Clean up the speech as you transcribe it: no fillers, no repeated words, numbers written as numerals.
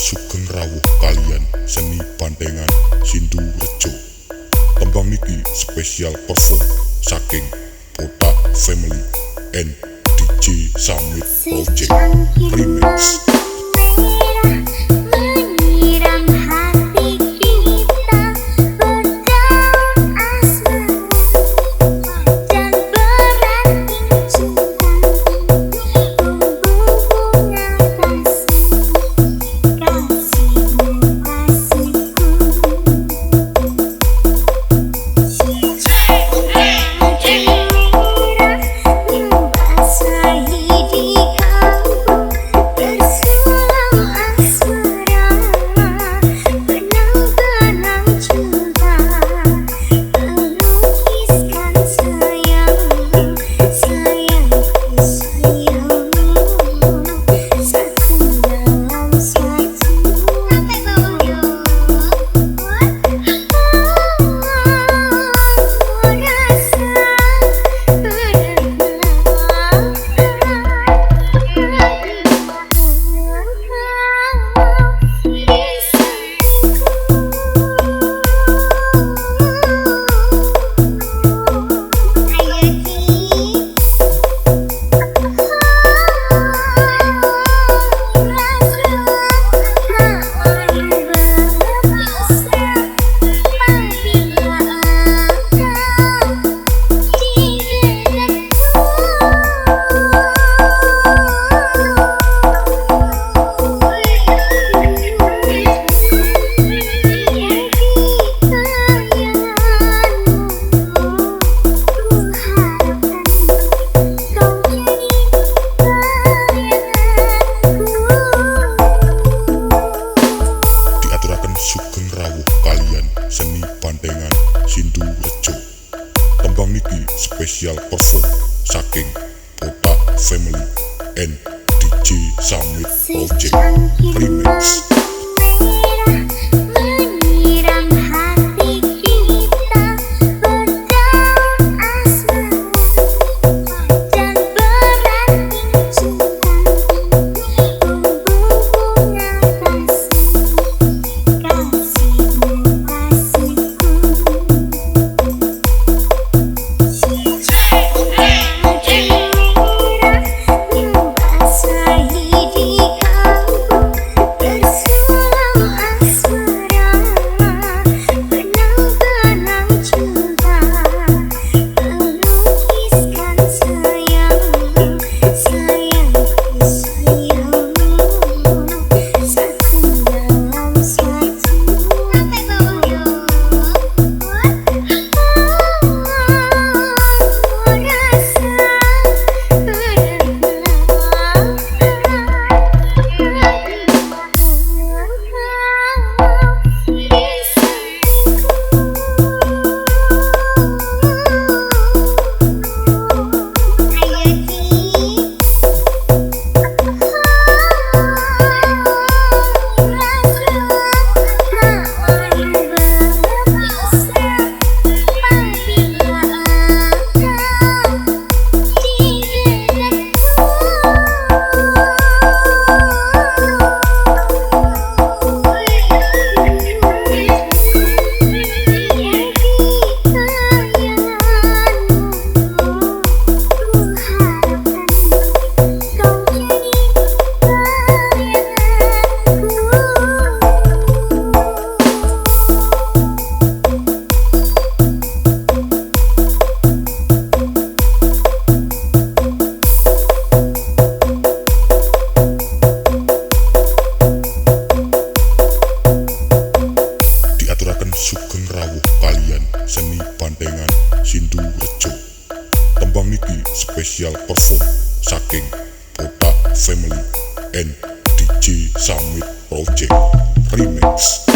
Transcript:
sugeng rawuh kalian seni Bantengan Sindu Rejo. Tembang niki spesial perform saking Botak Family and DJ Samid Project Remix. Sugeng rawuh kalian seni Bantengan Sindu Rejo. Tembang niki spesial perform saking Botak Family and DJ Samid Project Remix. Sugeng rawuh kalian seni Bantengan Sindu Rejo. Tembang niki spesial perform saking Botak Family and DJ Samid Project Remix.